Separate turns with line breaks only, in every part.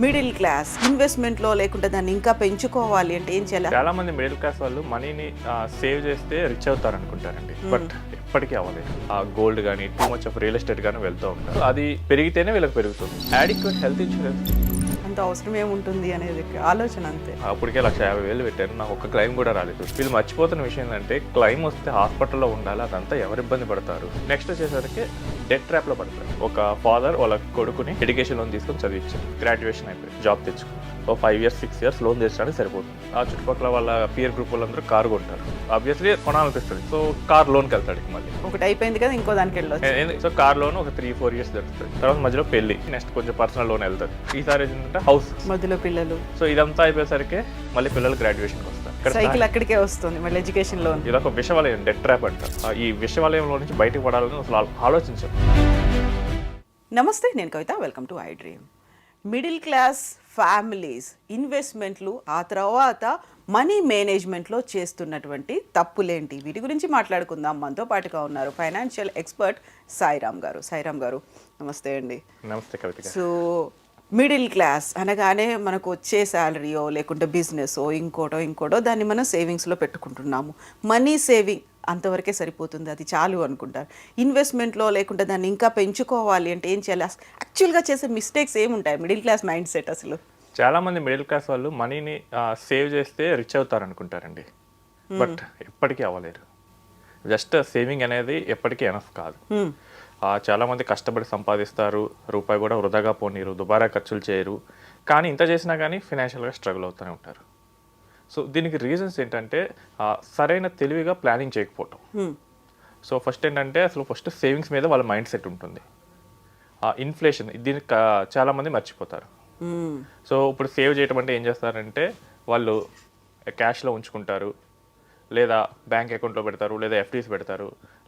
Middle class ఇన్వెస్ట్మెంట్లో లేకుంటే దాన్ని ఇంకా పెంచుకోవాలి అంటే ఏం చేయాలి?
చాలా మంది మిడిల్ క్లాస్ వాళ్ళు మనీని సేవ్ చేస్తే రిచ్ అవుతారు అనుకుంటారండి. బట్ ఎప్పటికీ అవ్వలేదు. ఆ గోల్డ్ కానీ too much of real estate కానీ వెళ్తూ ఉంటారు. అది పెరిగితేనే వీళ్ళకి పెరుగుతుంది. యాడిక్వేట్ హెల్త్ ఇన్సూరెన్స్
అంత అవసరం ఏముంటుంది అనేది ఆలోచన అంతే.
అప్పటికే 1,50,000 పెట్టాను, నాకు ఒక్క క్లైమ్ కూడా రాలేదు. వీళ్ళు మర్చిపోతున్న విషయం ఏంటంటే క్లైమ్ వస్తే హాస్పిటల్లో ఉండాలి, అదంతా ఎవరు ఇబ్బంది పడతారు. నెక్స్ట్ వచ్చేసరికి డెట్ ట్రాప్ లో పడతారు. ఒక ఫాదర్ వాళ్ళ కొడుకుని ఎడ్యుకేషన్ లోన్ తీసుకొని చదివించారు, గ్రాడ్యుయేషన్ అయిపోయి జాబ్ తెచ్చుకుని 5 years 6 years లోన్ తెచ్చడానికి సరిపోతుంది. ఆ చుట్టుపక్కల వాళ్ళ పియర్ గ్రూప్ వాళ్ళందరూ కారు కొంటారు. ఆబ్వియస్లీ కొనాలనిపిస్తుంది, సో కార్ లోన్కి వెళ్తాడు. మళ్ళీ
ఒకటి అయిపోయింది కదా, ఇంకో దానికి వెళ్ళొచ్చు.
సో కార్ లోన్ ఒక 3-4 years దొరుకుతుంది. తర్వాత మధ్యలో పెళ్లి, నెక్స్ట్ కొంచెం పర్సనల్ లోన్ వెళ్తారు. ఈసారి ఏంటంటే హౌస్,
మధ్యలో పిల్లలు.
సో ఇదంతా అయిపోయేసరికి మళ్ళీ పిల్లలు గ్రాడ్యుయేషన్కి వస్తారు.
సైకిల్ అక్కడికే వస్తుంది, మళ్ళీ ఎడ్యుకేషన్ లోన్.
ఇది ఒక విషవలయం, డెట్ ట్రాప్ అంటారు. ఈ విషవలయంలో నుంచి బయటకు పడాలని అసలు ఆలోచించారు.
నమస్తే, నేను Kavitha. Welcome to iDream. Middle class families ఇన్వెస్ట్మెంట్లు, ఆ తర్వాత మనీ మేనేజ్మెంట్లో చేస్తున్నటువంటి తప్పులేంటి, వీటి గురించి మాట్లాడుకుందాం. మనతో పాటుగా ఉన్నారు ఫైనాన్షియల్ ఎక్స్పర్ట్ సాయిరామ్ గారు. సాయిరామ్ గారు, నమస్తే అండి.
నమస్తే కవిత.
సో మిడిల్ క్లాస్ అనగానే మనకు వచ్చే శాలరీయో లేకుంటే బిజినెసో ఇంకోటో దాన్ని మనం సేవింగ్స్లో పెట్టుకుంటున్నాము. మనీ సేవింగ్ అంతవరకే సరిపోతుంది, అది చాలు అనుకుంటారు. ఇన్వెస్ట్మెంట్లో లేకుంటే దాన్ని ఇంకా పెంచుకోవాలి అంటే ఏం చేయాలి? యాక్చువల్గా చేసే మిస్టేక్స్ ఏముంటాయి మిడిల్ క్లాస్ మైండ్ సెట్ అసలు?
చాలా మంది మిడిల్ క్లాస్ వాళ్ళు మనీని సేవ్ చేస్తే రిచ్ అవుతారు అనుకుంటారండి. బట్ ఎప్పటికీ అవ్వలేరు. జస్ట్ సేవింగ్ అనేది ఎప్పటికీ ఎనఫ్ కాదు. చాలా మంది కష్టపడి సంపాదిస్తారు, రూపాయి కూడా వృధాగా పోనీరు, దుబారా ఖర్చులు చేయరు. కానీ ఇంత చేసినా కానీ ఫినాన్షియల్గా స్ట్రగుల్ అవుతూనే ఉంటారు. సో దీనికి రీజన్స్ ఏంటంటే సరైన తెలివిగా ప్లానింగ్ చేయకపోవటం. సో ఫస్ట్ ఏంటంటే అసలు సేవింగ్స్ మీద వాళ్ళ మైండ్ సెట్ ఉంటుంది. ఇన్ఫ్లేషన్ దీనికి చాలామంది మర్చిపోతారు. సో ఇప్పుడు సేవ్ చేయటం అంటే ఏం చేస్తారంటే వాళ్ళు క్యాష్లో ఉంచుకుంటారు, లేదా బ్యాంక్ అకౌంట్లో పెడతారు, లేదా ఎఫ్డీస్ పెడతారు,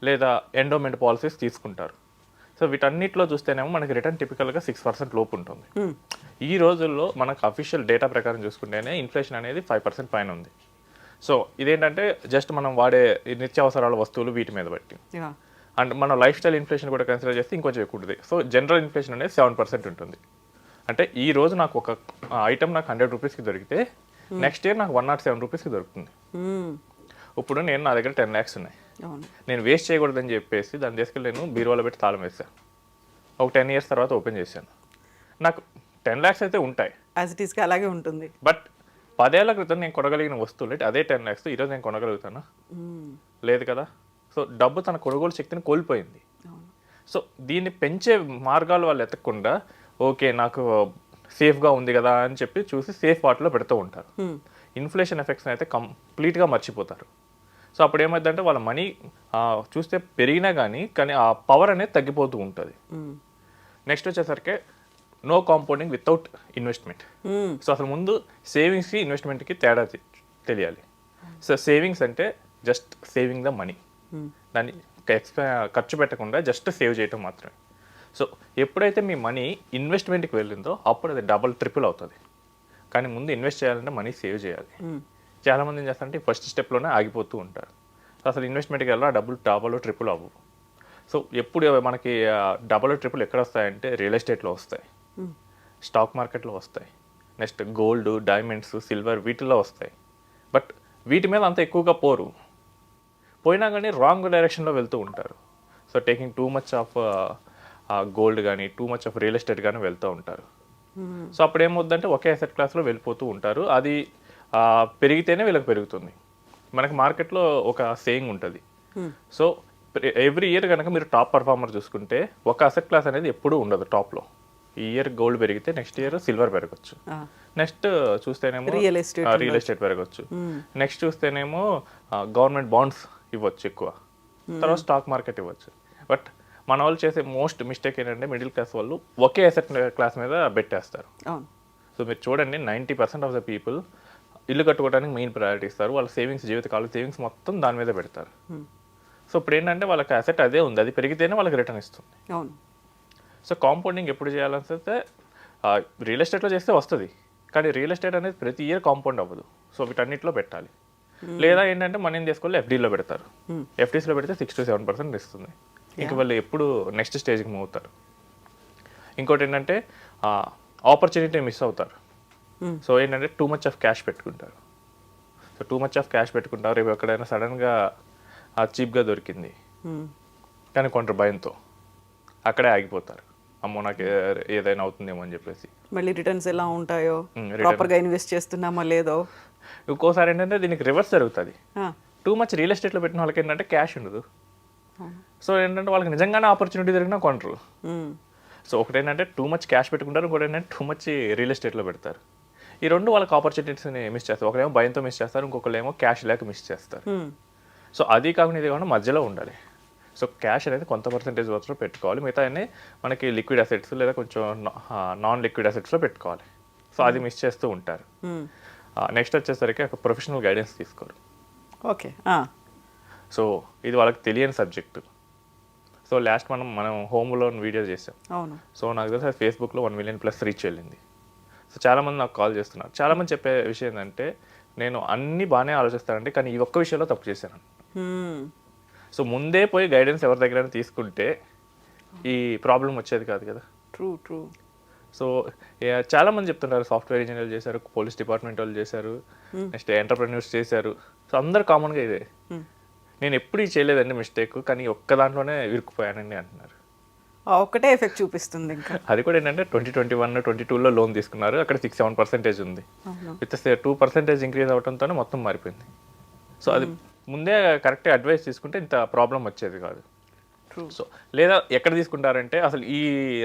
లేదా ఎండోమెంట్ పాలసీస్ తీసుకుంటారు. సో వీటన్నిటిలో చూస్తేనేమో మనకి రిటర్న్ టిపికల్గా 6% లోపు ఉంటుంది. ఈ రోజుల్లో మనకు అఫీషియల్ డేటా ప్రకారం చూసుకుంటేనే ఇన్ఫ్లేషన్ అనేది 5% పైన ఉంది. సో ఇదేంటంటే జస్ట్ మనం వాడే నిత్యావసరాల వస్తువులు వీటి మీద బట్టి. అండ్ మన లైఫ్ స్టైల్ ఇన్ఫ్లేషన్ కూడా కన్సిడర్ చేస్తే ఇంకొంచెం ఎక్కువ ఉంటుంది. సో జనరల్ ఇన్ఫ్లేషన్ అనేది 7% ఉంటుంది. అంటే ఈ రోజు నాకు ఒక ఐటమ్ నాకు 100 రూపీస్కి దొరికితే నెక్స్ట్ ఇయర్ నాకు 107 రూపీస్కి దొరుకుతుంది. ఇప్పుడు నా దగ్గర 10 lakhs ఉన్నాయి, నేను వేస్ట్ చేయకూడదని చెప్పేసి దాన్ని తీసుకెళ్ళి నేను బీరువాలో పెట్టి తాళం వేసాను. ఒక 10 years తర్వాత ఓపెన్ చేశాను, నాకు 10 lakhs అయితే ఉంటాయి,
యాజ్ ఇట్ ఈస్గా అలాగే ఉంటుంది.
బట్ 10 ఏళ్ల క్రితం నేను కొనగలిగిన వస్తువులు అదే 10 lakhs ఈరోజు నేను కొనగలుగుతానా? లేదు కదా. సో డబ్బు తన కొనుగోలు శక్తిని కోల్పోయింది. సో దీన్ని పెంచే మార్గాలు వాళ్ళు ఎత్తకుండా ఓకే నాకు సేఫ్గా ఉంది కదా అని చెప్పి చూసి సేఫ్ వాటిలో పెడుతూ ఉంటారు. ఇన్ఫ్లేషన్ ఎఫెక్ట్స్ అయితే కంప్లీట్గా మర్చిపోతారు. సో అప్పుడు ఏమైందంటే వాళ్ళ మనీ చూస్తే పెరిగినా కానీ ఆ పవర్ అనేది తగ్గిపోతూ ఉంటుంది. నెక్స్ట్ వచ్చేసరికి no compounding without investment. So అసలు ముందు సేవింగ్స్కి ఇన్వెస్ట్మెంట్కి తేడా తెలియాలి. సో సేవింగ్స్ అంటే జస్ట్ సేవింగ్ ద మనీ, దాన్ని ఖర్చు పెట్టకుండా జస్ట్ సేవ్ చేయటం మాత్రమే. సో ఎప్పుడైతే మీ మనీ ఇన్వెస్ట్మెంట్కి వెళ్ళిందో అప్పుడు అది డబల్ ట్రిపుల్ అవుతుంది. కానీ ముందు ఇన్వెస్ట్ చేయాలంటే మనీ సేవ్ చేయాలి. చాలామంది ఏం చేస్తారంటే ఫస్ట్ స్టెప్లోనే ఆగిపోతూ ఉంటారు. అసలు ఇన్వెస్ట్మెంట్కి వెళ్ళి ఆ డబుల్ ట్రిపుల్ అవ్వవు. సో ఎప్పుడు మనకి డబుల్ ట్రిపుల్ ఎక్కడ వస్తాయంటే రియల్ ఎస్టేట్లో వస్తాయి, స్టాక్ మార్కెట్లో వస్తాయి, నెక్స్ట్ గోల్డ్, డైమండ్స్, సిల్వర్ వీటిల్లో వస్తాయి. బట్ వీటి మీద అంత ఎక్కువగా పోయినా కానీ రాంగ్ డైరెక్షన్లో వెళ్తూ ఉంటారు. So taking too much of gold కానీ too much of real estate కానీ వెళ్తూ ఉంటారు. సో అప్పుడు ఏమవుద్దంటే ఒకే అసెట్ క్లాస్లో వెళ్ళిపోతూ ఉంటారు. అది పెరిగితేనే వీళ్ళకి పెరుగుతుంది. మనకి మార్కెట్లో ఒక సేయింగ్ ఉంటుంది. సో ఎవ్రీ ఇయర్ కనుక మీరు టాప్ పర్ఫార్మర్ చూసుకుంటే ఒక అసెట్ క్లాస్ అనేది ఎప్పుడూ ఉండదు టాప్లో. ఈ ఇయర్ గోల్డ్ పెరిగితే నెక్స్ట్ ఇయర్ సిల్వర్ పెరగచ్చు, నెక్స్ట్ చూస్తేనేమో రియల్ ఎస్టేట్ పెరగచ్చు, నెక్స్ట్ చూస్తేనేమో గవర్నమెంట్ బాండ్స్ ఇవ్వచ్చు ఎక్కువ, తర్వాత స్టాక్ మార్కెట్ ఇవ్వచ్చు. బట్ మన వాళ్ళు చేసే మోస్ట్ మిస్టేక్ ఏంటంటే మిడిల్ క్లాస్ వాళ్ళు ఒకే అసెట్ క్లాస్ మీద పెట్టేస్తారు. సో మీరు చూడండి 90% ఆఫ్ ద పీపుల్ ఇల్లు కట్టుకోవడానికి మెయిన్ ప్రయారిటీ ఇస్తారు. వాళ్ళ సేవింగ్స్, జీవితకాలం సేవింగ్స్ మొత్తం దాని మీద పెడతారు. సో ఇప్పుడు ఏంటంటే వాళ్ళకి అసెట్ అదే ఉంది, అది పెరిగితేనే వాళ్ళకి రిటర్న్ ఇస్తుంది. సో కాంపౌండింగ్ ఎప్పుడు చేయాలంటే రియల్ ఎస్టేట్లో చేస్తే వస్తుంది, కానీ రియల్ ఎస్టేట్ అనేది ప్రతి ఇయర్ కాంపౌండ్ అవ్వదు. సో వీటన్నిటిలో పెట్టాలి. లేదా ఏంటంటే మనీని తీసుకొని ఎఫ్డీలో పెడతారు. ఎఫ్డీస్లో పెడితే 6 to 7% ఇస్తుంది. ఇంకా వాళ్ళు ఎప్పుడు నెక్స్ట్ స్టేజ్కి మూవ్ అవుతారు. ఇంకోటి ఏంటంటే ఆపర్చునిటీ మిస్ అవుతారు. సో ఏంటంటే టూ మచ్ ఆఫ్ క్యాష్ పెట్టుకుంటారు. So two much of cash పెట్టుకుంటారు, రేపు ఎక్కడైనా సడన్గా చీప్గా దొరికింది కానీ కొంటారు భయంతో, అక్కడే ఆగిపోతారు. అమ్మో నాకు ఏదైనా అవుతుందేమో అని చెప్పేసి.
మళ్ళీ రిటర్న్స్ ఎలా ఉంటాయో, ప్రాపర్గా ఇన్వెస్ట్ చేస్తున్నామో లేదో.
ఇంకోసారి ఏంటంటే దీనికి రివర్స్ జరుగుతుంది. టూ మచ్ రియల్ ఎస్టేట్లో పెట్టిన వాళ్ళకి ఏంటంటే క్యాష్ ఉండదు. సో ఏంటంటే వాళ్ళకి నిజంగానే ఆపర్చునిటీ దొరికినా కొంటారు. సో ఒకటి ఏంటంటే టూ మచ్ క్యాష్ పెట్టుకుంటారు, ఇంకోటి ఏంటంటే టూ మచ్ రియల్ ఎస్టేట్లో పెడతారు. ఈ రెండు వాళ్ళకి ఆపర్చునిటీస్ని మిస్ చేస్తారు. ఒకరేమో భయంతో మిస్ చేస్తారు, ఇంకొకరేమో క్యాష్ లేక మిస్ చేస్తారు. సో అది కాకుండా ఇది కాకుండా మధ్యలో ఉండాలి. సో క్యాష్ అనేది కొంత పర్సెంటేజ్ వరకు పెట్టుకోవాలి, మిగతా అన్నీ మనకి లిక్విడ్ అసెట్స్ లేదా కొంచెం నాన్ లిక్విడ్ అసెట్స్లో పెట్టుకోవాలి. సో అది మిస్ చేస్తూ ఉంటారు. నెక్స్ట్ వచ్చేసరికి ఒక ప్రొఫెషనల్ గైడెన్స్ తీసుకోరు.
ఓకే.
సో ఇది వాళ్ళకి తెలియని సబ్జెక్టు. సో లాస్ట్ మనం హోమ్ లోన్ వీడియో చేసాం.
అవును.
సో నాకు తెలిసి ఫేస్బుక్లో 1 million+ రీచ్ వెళ్ళింది. సో చాలామంది నాకు కాల్ చేస్తున్నారు. చాలామంది చెప్పే విషయం ఏంటంటే నేను అన్నీ బాగానే ఆలోచిస్తానండి కానీ ఈ ఒక్క విషయంలో తప్పు చేశాను. సో ముందే పోయి గైడెన్స్ ఎవరి దగ్గర తీసుకుంటే ఈ ప్రాబ్లం వచ్చేది కాదు కదా.
ట్రూ.
సో చాలామంది చెప్తుంటారు సాఫ్ట్వేర్ ఇంజనీర్ చేశారు, పోలీస్ డిపార్ట్మెంట్ వాళ్ళు చేశారు, నెక్స్ట్ ఎంటర్ప్రెన్యూర్స్ చేశారు. సో అందరు కామన్గా ఇదే. నేను ఎప్పుడు చేయలేదండి మిస్టేక్, కానీ ఒక్క దాంట్లోనే ఇరుక్కుపోయానండి అంటున్నారు.
ఒక్కటే ఎఫెక్ట్ చూపిస్తుంది ఇంకా.
అది కూడా ఏంటంటే 2021, 2022లో లోన్ తీసుకున్నారు, అక్కడ 6-7% ఉంది. విత్ 2% ఇంక్రీజ్ అవడంతోనే మొత్తం మారిపోయింది. సో అది ముందే కరెక్ట్గా అడ్వైస్ తీసుకుంటే ఇంత ప్రాబ్లం వచ్చేది కాదు. సో లేదా ఎక్కడ తీసుకుంటారంటే అసలు ఈ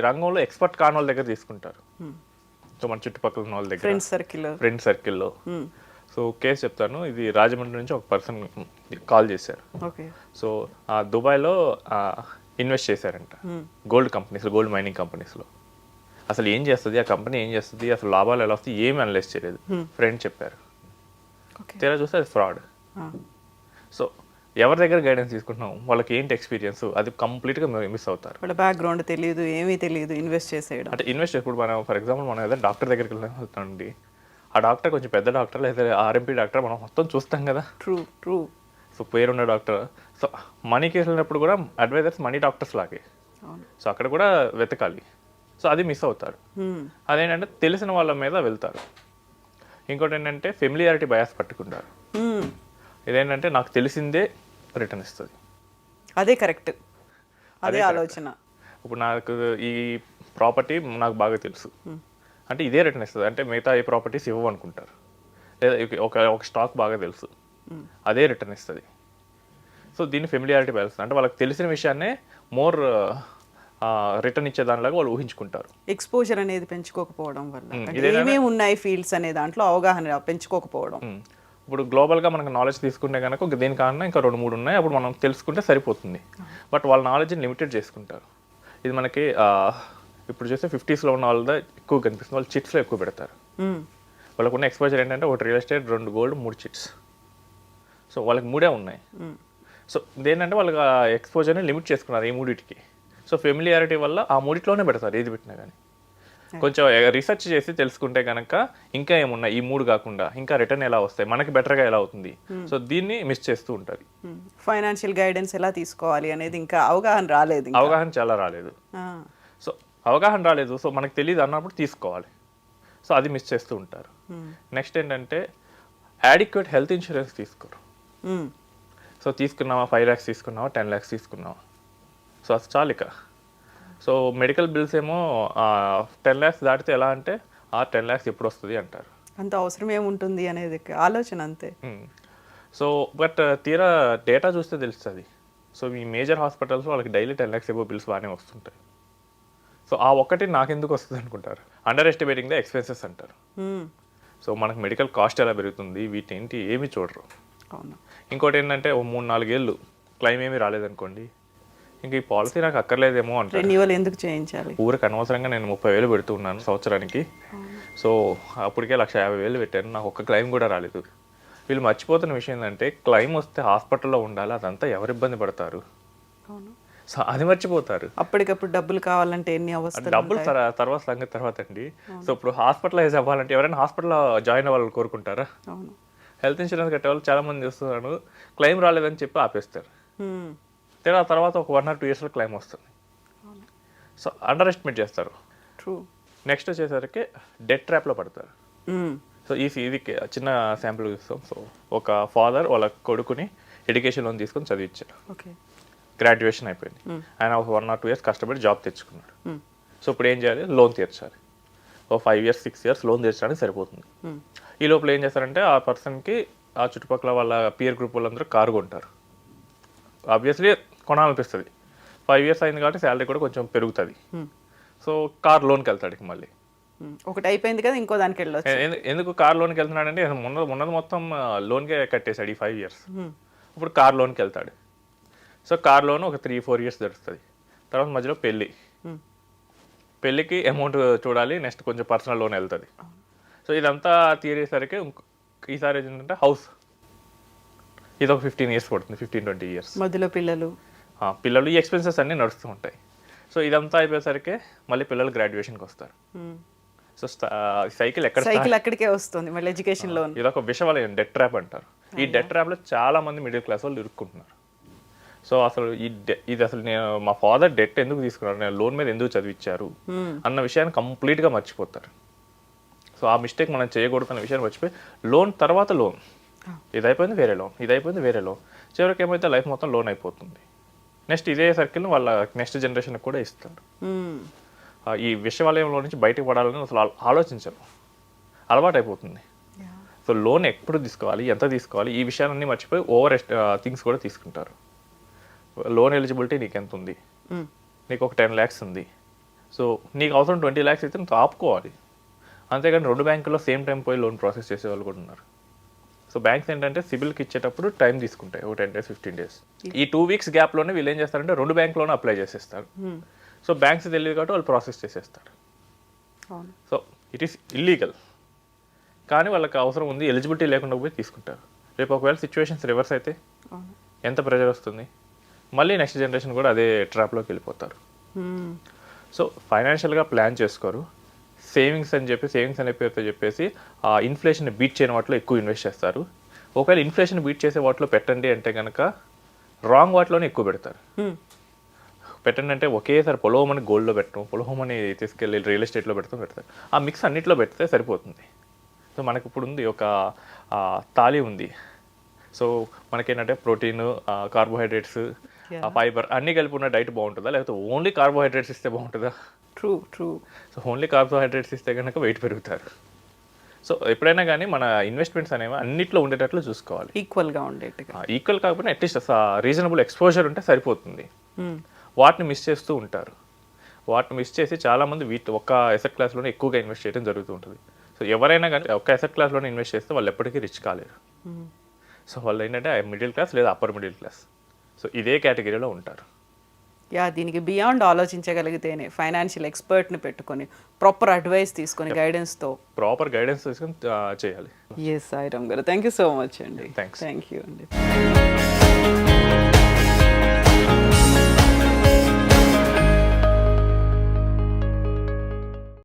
రంగంలో ఎక్స్పర్ట్ కాని వాళ్ళ దగ్గర తీసుకుంటారు. సో మన చుట్టుపక్కల ఉన్న వాళ్ళ దగ్గర, ఫ్రెండ్ సర్కిల్లో. సో కేసు చెప్తాను. ఇది రాజమండ్రి నుంచి ఒక పర్సన్ కాల్ చేశారు. సో దుబాయ్లో ఇన్వెస్ట్ చేశారంట గోల్డ్ కంపెనీస్లో, గోల్డ్ మైనింగ్ కంపెనీస్లో. అసలు ఏం చేస్తుంది ఆ కంపెనీ, ఏం చేస్తుంది, అసలు లాభాలు ఎలా వస్తాయి ఏమి అనలైజ్ చేయలేదు. ఫ్రెండ్ చెప్పారు. తీరా చూస్తే అది ఫ్రాడ్. సో ఎవరి దగ్గర గైడెన్స్ తీసుకుంటున్నాం, వాళ్ళకి ఏంటి ఎక్స్పీరియన్స్, అది కంప్లీట్గా మిస్ అవుతారు.
వాళ్ళ బ్యాక్గ్రౌండ్ తెలియదు, ఏమీ తెలియదు, ఇన్వెస్ట్ చేసేయడం.
అంటే ఇన్వెస్ట్ ఇప్పుడు మనం ఫర్ ఎగ్జాంపుల్ మనం ఏదైనా డాక్టర్ దగ్గరికి వెళ్తామండి, ఆ డాక్టర్ కొంచెం పెద్ద డాక్టర్ లేదా ఆర్ఎంపీ డాక్టర్ మనం మొత్తం చూస్తాం కదా.
ట్రూ.
సో పేరున్న డాక్టర్. సో మనీకి వెళ్ళినప్పుడు కూడా అడ్వైజర్స్ మనీ డాక్టర్స్ లాగే. సో అక్కడ కూడా వెతకాలి. సో అది మిస్ అవుతారు. అదేంటంటే తెలిసిన వాళ్ళ మీద వెళ్తారు. ఇంకోటి ఏంటంటే ఫెమిలియారిటీ బయాస్ పట్టుకుంటారు. ఇదేంటంటే నాకు తెలిసిందే రిటర్న్ ఇస్తుంది,
అదే కరెక్ట్, అదే ఆలోచన.
ఇప్పుడు నాకు ఈ ప్రాపర్టీ నాకు బాగా తెలుసు అంటే ఇదే రిటర్న్ ఇస్తుంది, అంటే మిగతా ఏ ప్రాపర్టీస్ ఇవ్వవు అనుకుంటారు. లేదా ఒక స్టాక్ బాగా తెలుసు, అదే రిటర్న్ ఇస్తుంది. సో దీన్ని ఫెమిలియారిటీ బయాస్ అంటే వాళ్ళకి తెలిసిన విషయాన్నే మోర్ రిటర్న్ ఇచ్చే దానిలాగా వాళ్ళు ఊహించుకుంటారు.
ఎక్స్పోజర్ అనేది పెంచుకోకపోవడం వల్ల, ఏమేమి ఉన్నాయి ఫీల్డ్స్ అనే దాంట్లో అవగాహన పెంచుకోకపోవడం.
ఇప్పుడు గ్లోబల్గా మనకు నాలెడ్జ్ తీసుకుంటే కనుక దీనికన్నా ఇంకా 2-3 ఉన్నాయి, అప్పుడు మనం తెలుసుకుంటే సరిపోతుంది. బట్ వాళ్ళ నాలెడ్జ్ని లిమిటెడ్ చేసుకుంటారు. ఇది మనకి ఇప్పుడు చూస్తే 50sలో ఉన్న వాళ్ళ ఎక్కువ కనిపిస్తుంది. వాళ్ళు చిట్స్లో ఎక్కువ పెడతారు. వాళ్ళకు ఉన్న ఎక్స్పోజర్ ఏంటంటే ఒకటి real estate, 2 gold, 3 chits. So వాళ్ళకి 3 ఉన్నాయి. సో ఇదేంటంటే వాళ్ళకి ఎక్స్పోజర్ని లిమిట్ చేసుకున్నారు ఈ 3టికి. సో ఫెమిలియారిటీ వల్ల ఆ 3లోనే పెడతారు ఏది పెట్టినా కానీ. కొంచెం రీసెర్చ్ చేసి తెలుసుకుంటే కనుక ఇంకా ఏమున్నాయి ఈ 3 కాకుండా ఇంకా రిటర్న్ ఎలా వస్తాయి, మనకి బెటర్గా ఎలా అవుతుంది. సో దీన్ని మిస్ చేస్తూ ఉంటారు.
ఫైనాన్షియల్ గైడెన్స్ ఎలా తీసుకోవాలి అనేది ఇంకా అవగాహన రాలేదు.
అవగాహన చాలా రాలేదు. సో అవగాహన రాలేదు, సో మనకు తెలియదు అన్నప్పుడు తీసుకోవాలి. సో అది మిస్ చేస్తూ ఉంటారు. నెక్స్ట్ ఏంటంటే యాడిక్వేట్ హెల్త్ ఇన్సూరెన్స్ తీసుకోరు. సో తీసుకున్నావా 5 lakhs తీసుకున్నావా 10 lakhs తీసుకున్నావా, సో అది చాలు ఇక. సో మెడికల్ బిల్స్ ఏమో 10 lakhs దాటితే ఎలా అంటే 10 lakhs ఎప్పుడు వస్తుంది అంటారు.
అంత అవసరం ఏముంటుంది అనేది ఆలోచన అంతే.
సో బట్ తీరా డేటా చూస్తే తెలుస్తుంది. సో ఈ మేజర్ హాస్పిటల్స్ వాళ్ళకి డైలీ 10 lakhs ఎబో బిల్స్ బాగానే వస్తుంటాయి. సో ఆ ఒక్కటి నాకెందుకు వస్తుంది అనుకుంటారు. అండర్ ఎస్టిమేటింగ్ ద ఎక్స్పెన్సెస్ అంటారు. సో మనకు మెడికల్ కాస్ట్ ఎలా పెరుగుతుంది వీటేంటి ఏమి చూడరు. ఇంకోటి ఏంటంటే 3-4 ఏళ్ళు క్లైమ్ ఏమీ రాలేదనుకోండి, ఇంక ఈ పాలసీ నాకు అక్కర్లేదేమో అంటే
రెన్యువల్ ఎందుకు చేయించాలి,
ఊరికి అనవసరంగా నేను 30,000 పెడుతున్నాను సంవత్సరానికి. సో అప్పటికే 150,000 పెట్టాను, నాకు ఒక్క క్లైమ్ కూడా రాలేదు. వీళ్ళు మర్చిపోతున్న విషయం ఏంటంటే క్లైమ్ వస్తే హాస్పిటల్లో ఉండాలి, అదంతా ఎవరు ఇబ్బంది పడతారు. సో అది మర్చిపోతారు.
అప్పటికప్పుడు డబ్బులు కావాలంటే ఎన్ని అవస్థలు,
డబ్బులు తర్వాత సంగతి తర్వాత అండి. సో ఇప్పుడు హాస్పిటలైజ్ అవ్వాలంటే ఎవరైనా హాస్పిటల్లో జాయిన్ అవ్వాలని కోరుకుంటారా? హెల్త్ ఇన్సూరెన్స్ కట్టే వాళ్ళు చాలా మంది చూస్తున్నారు, క్లెయిమ్ రాలేదని చెప్పి ఆపేస్తారు. ఆ తర్వాత ఒక 1 or 2 yearsలో క్లైమ్ వస్తుంది. సో అండర్ ఎస్టిమేట్ చేస్తారు.
ట్రూ.
నెక్స్ట్ వచ్చేసరికి డెట్ ట్రాప్లో పడతారు. సో ఇది చిన్న శాంపుల్ చూస్తాం. సో ఒక ఫాదర్ వాళ్ళ కొడుకుని ఎడ్యుకేషన్ లోన్ తీసుకొని చదివించారు.
ఓకే.
గ్రాడ్యుయేషన్ అయిపోయింది. ఆయన ఒక 1 or 2 years కష్టపడి జాబ్ తెచ్చుకున్నాడు. సో ఇప్పుడు ఏం చేయాలి, లోన్ తీర్చాలి. ఓ 5 years 6 years లోన్ తీర్చడానికి సరిపోతుంది. ఈ లోపల ఏం చేస్తారంటే ఆ పర్సన్కి ఆ చుట్టుపక్కల వాళ్ళ పియర్ గ్రూప్ వాళ్ళందరూ కారు కొంటారు. ఆబ్వియస్లీ కొనాలనిపిస్తుంది. 5 years అయింది కాబట్టి శాలరీ కూడా కొంచెం పెరుగుతుంది. సో కార్ లోన్కి వెళ్తాడు ఇక మళ్ళీ.
ఒకటి అయిపోయింది కదా, ఇంకో దానికి వెళ్ళొచ్చు.
ఎందుకు కార్ లోన్కి వెళ్తున్నాడంటే ఉన్నది మొత్తం లోన్కే కట్టేశాడు ఈ 5 years. ఇప్పుడు కార్ లోన్కి వెళ్తాడు. సో కార్ లోన్ ఒక 3-4 years దొరుకుతుంది. తర్వాత మధ్యలో పెళ్ళికి అమౌంట్ చూడాలి. నెక్స్ట్ కొంచెం పర్సనల్ లోన్ వెళ్తుంది. సో ఇదంతా తీరేసరికి ఈసారి ఏంటంటే హౌస్, ఇది ఒక 15 years పడుతుంది, 15-20 years.
మధ్యలో
పిల్లలు ఈ ఎక్స్పెన్సెస్ అన్నీ నడుస్తూ ఉంటాయి. సో ఇదంతా అయిపోయేసరికి మళ్ళీ పిల్లలు గ్రాడ్యుయేషన్కి వస్తారు. సో సైకిల్
అక్కడికే వస్తుంది మళ్ళీ ఎడ్యుకేషన్ లోన్.
ఇది ఒక విషవలయం, డెట్ ట్రాప్ అంటారు. ఈ డెట్ ట్రాప్లో చాలా మంది మిడిల్ క్లాస్ వాళ్ళు ఇరుక్కుంటున్నారు. సో అసలు ఇది అసలు నేను మా ఫాదర్ డెట్ ఎందుకు తీసుకున్నారు, నేను లోన్ మీద ఎందుకు చదివించారు అన్న విషయాన్ని కంప్లీట్గా మర్చిపోతారు. సో ఆ మిస్టేక్ మనం చేయకూడదు అన్న విషయాన్ని మర్చిపోయి లోన్ తర్వాత లోన్, ఇది అయిపోయింది వేరే లోన్, ఇది అయిపోయింది వేరే లోన్, చివరికి ఏమైతే లైఫ్ మొత్తం లోన్ అయిపోతుంది. నెక్స్ట్ ఇదే సర్కిల్ వాళ్ళ నెక్స్ట్ జనరేషన్కి కూడా ఇస్తారు. ఈ విషవలయంలో నుంచి బయటకు పడాలని అసలు ఆలోచించరు, అలవాటు అయిపోతుంది. సో లోన్ ఎప్పుడు తీసుకోవాలి, ఎంత తీసుకోవాలి, ఈ విషయాలన్నీ మర్చిపోయి ఓవర్ థింగ్స్ కూడా తీసుకుంటారు. లోన్ ఎలిజిబిలిటీ నీకు ఎంత ఉంది, నీకు ఒక 10 lakhs ఉంది, సో నీకు అవసరం 20 lakhs అయితే నువ్వు ఆపుకోవాలి. అంతేగాని 2 బ్యాంకుల్లో సేమ్ టైం పోయి లోన్ ప్రాసెస్ చేసే వాళ్ళు కూడా ఉన్నారు. సో బ్యాంక్స్ ఏంటంటే సిబిల్కి ఇచ్చేటప్పుడు టైం తీసుకుంటాయి, ఒక 10 days 15 days. ఈ 2 weeks గ్యాప్లోనే వీళ్ళు ఏం చేస్తారంటే 2 బ్యాంకులోనే అప్లై చేసేస్తారు. సో బ్యాంక్స్ తెలియదు కాబట్టి వాళ్ళు ప్రాసెస్ చేసేస్తారు. సో ఇట్ ఈస్ ఇల్లీగల్, కానీ వాళ్ళకి అవసరం ఉంది, ఎలిజిబిలిటీ లేకుండా పోయి తీసుకుంటారు. రేపు ఒకవేళ సిచ్యువేషన్స్ రివర్స్ అయితే ఎంత ప్రెజర్ వస్తుంది, మళ్ళీ నెక్స్ట్ జనరేషన్ కూడా అదే ట్రాప్లోకి వెళ్ళిపోతారు. సో ఫైనాన్షియల్గా ప్లాన్ చేసుకోరు. సేవింగ్స్ అనే పేరుతో చెప్పేసి ఆ ఇన్ఫ్లేషన్ బీట్ చేయని వాటిలో ఎక్కువ ఇన్వెస్ట్ చేస్తారు. ఒకవేళ ఇన్ఫ్లేషన్ బీట్ చేసే వాటిలో పెట్టండి అంటే కనుక రాంగ్ వాటిలోనే ఎక్కువ పెడతారు. పెట్టండి అంటే ఒకేసారి పొలవమని గోల్డ్లో పెట్టడం, పొలవమని తీసుకెళ్ళి రియల్ ఎస్టేట్లో పెడతారు. ఆ మిక్స్ అన్నిట్లో పెడితే సరిపోతుంది. సో మనకి ఇప్పుడు ఉంది ఒక తాళి ఉంది. సో మనకేంటంటే ప్రోటీన్, కార్బోహైడ్రేట్స్, ఫైబర్ అన్నీ కలిపి ఉన్న డైట్ బాగుంటుందా, లేకపోతే ఓన్లీ కార్బోహైడ్రేట్స్ ఇస్తే బాగుంటుందా?
ట్రూ. సో
ఓన్లీ కార్బోహైడ్రేట్స్ ఇస్తే కనుక వెయిట్ పెరుగుతారు. సో ఎప్పుడైనా కానీ మన ఇన్వెస్ట్మెంట్స్ అనేవి అన్నిట్లో ఉండేటట్లు చూసుకోవాలి,
ఈక్వల్గా ఉండేట్టుగా.
ఈక్వల్ కాకపోయినా అట్లీస్ట్ రీజనబుల్ ఎక్స్పోజర్ ఉంటే సరిపోతుంది. వాటిని మిస్ చేస్తూ ఉంటారు. వాటిని మిస్ చేసి చాలామంది ఒక్క అసెట్ క్లాస్లోనే ఎక్కువగా ఇన్వెస్ట్ చేయడం జరుగుతూ ఉంటుంది. సో ఎవరైనా కానీ ఒక్క అసెట్ క్లాస్లోనే ఇన్వెస్ట్ చేస్తే వాళ్ళు ఎప్పటికీ రిచ్ కాలేరు. సో వాళ్ళు ఏంటంటే మిడిల్ క్లాస్ లేదా అప్పర్ మిడిల్ క్లాస్, సో ఇదే కేటగిరీలో ఉంటారు.
దీనికి బియాండ్ ఆలోచించగలిగితేనే ఫైనాన్షియల్ ఎక్స్పర్ట్ని పెట్టుకొని ప్రాపర్ అడ్వైస్ తీసుకొని
ప్రాపర్ గైడెన్స్ తీసుకొని చేయాలి.
సాయిరామ్ గారు, థ్యాంక్ యూ సో మచ్ అండి.
థ్యాంక్ యూ
అండి.